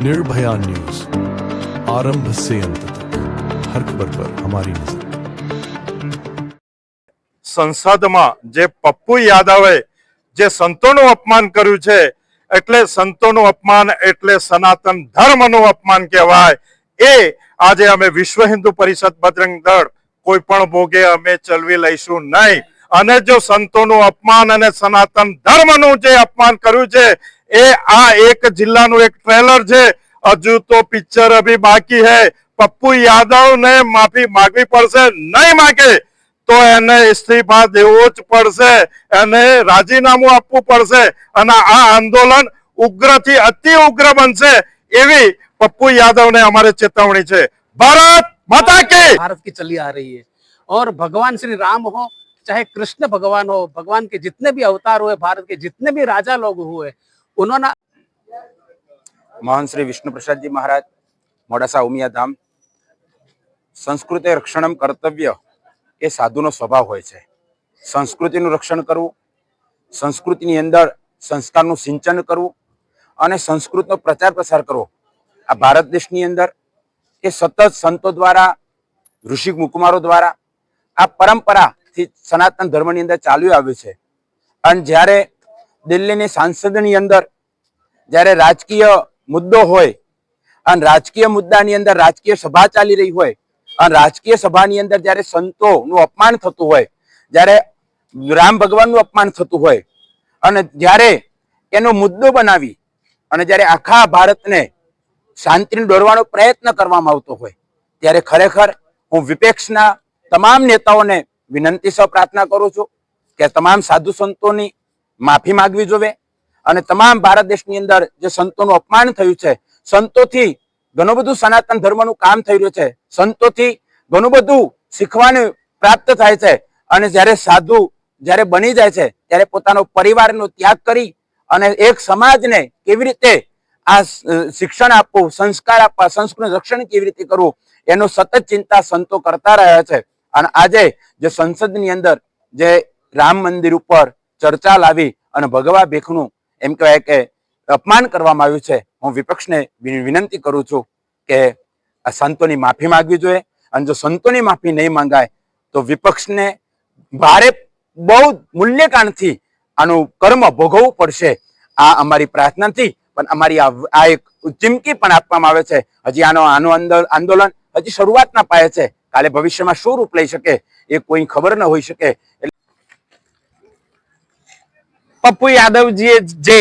Nirbhaya news, आरंभ से अंत तक हर खबर पर हमारी नजर। સંસદમાં જે પપ્પુ યાદવે જે સંતોનું અપમાન કર્યું છે, એટલે સંતોનું અપમાન એટલે સનાતન ધર્મનું અપમાન કહેવાય। એ આજે અમે વિશ્વ હિન્દુ પરિષદ બજરંગ દળ કોઈ પણ ભોગે અમે ચલવી લઈશું નહીં। અને જો સંતોનું અપમાન અને સનાતન ધર્મનું જે અપમાન કર્યું છે, એ આ એક જિલ્લાનું એક ટ્રેલર છે। હજુ તો પિક્ચર અભી બાકી है। પપ્પુ યાદવ ને માફી માંગવી પડશે, નહીં માંગે તો એને ઇસ્તીફા દેવો જ પડશે, એને રાજીનામું આપવું પડશે અને આ આંદોલન ઉગ્રથી અતિ ઉગ્ર બનશે એવી પપ્પુ યાદવને અમારે ચેતવણી છે। ભારત માતા की। भारत की चली आ रही है और भगवान श्री राम हो चाहे कृष्ण भगवान हो, भगवान के जितने भी अवतार हुए, भारत के जितने भी राजा लोग हुए, उन्होंने महान श्री विष्णु प्रसाद जी महाराज मोडासा उमिया धाम संस्कृति रक्षणम कर्तव्य એ સાધુનો સ્વભાવ હોય છે। સંસ્કૃતિનું રક્ષણ કરવું, સંસ્કૃતિની અંદર સંસ્કારનું સિંચન કરવું અને સંસ્કૃતનો પ્રચાર પ્રસાર કરવો, આ ભારત દેશની અંદર એ સતત સંતો દ્વારા, ઋષિ મુકુમારો દ્વારા આ પરંપરાથી સનાતન ધર્મની અંદર ચાલ્યું આવ્યું છે। અને જ્યારે દિલ્હીની સાંસદની અંદર જ્યારે રાજકીય મુદ્દો હોય અને રાજકીય મુદ્દાની અંદર રાજકીય સભા ચાલી રહી હોય અને રાજકીય સભાની અંદર જ્યારે સંતોનું અપમાન થતું હોય, જ્યારે રામ ભગવાનનું અપમાન થતું હોય અને જ્યારે એનો મુદ્દો બનાવી અને જ્યારે આખા ભારતને શાંતિને દોરવાનો પ્રયત્ન કરવામાં આવતો હોય, ત્યારે ખરેખર હું વિપક્ષના તમામ નેતાઓને વિનંતી સહ પ્રાર્થના કરું છું કે તમામ સાધુ સંતોની માફી માંગવી જોઈએ અને તમામ ભારત દેશની અંદર જે સંતોનું અપમાન થયું છે, સંતોથી ઘણું બધું સનાતન ધર્મનું કામ થઈ રહ્યું છે, સંતોથી ઘણું બધું શીખવાનું પ્રાપ્ત થાય છે અને જ્યારે સાધુ જ્યારે બની જાય છે ત્યારે પોતાનો પરિવારનો ત્યાગ કરી અને એક સમાજને કેવી રીતે આ શિક્ષણ આપવું, સંસ્કાર આપવા, સંસ્કૃતિનું રક્ષણ કેવી રીતે કરવું, એનો સતત ચિંતા સંતો કરતા રહ્યા છે। અને આજે જે સંસદની અંદર જે રામ મંદિર ઉપર ચર્ચા લાવી અને ભગવા ભીખનું એમ કહેવાય કે અપમાન કરવામાં આવ્યું છે, હું વિપક્ષને વિનંતી કરું છું કે આ સંતોની માફી માંગવી જોઈએ અને જો સંતોની માફી નહીં માંગાય તો વિપક્ષને ભારે બહુ મૂલ્યકાંડથી આનું કર્મ ભોગવવું પડશે। આ અમારી પ્રાર્થનાથી પણ અમારી આ એક ચીમકી પણ આપવામાં આવે છે। હજી આનું આંદોલન હજી શરૂઆતના પાયે છે, કાલે ભવિષ્યમાં શું રૂપ લઈ શકે એ કોઈ ખબર ન હોઈ શકે। પપ્પુ યાદવજીએ જે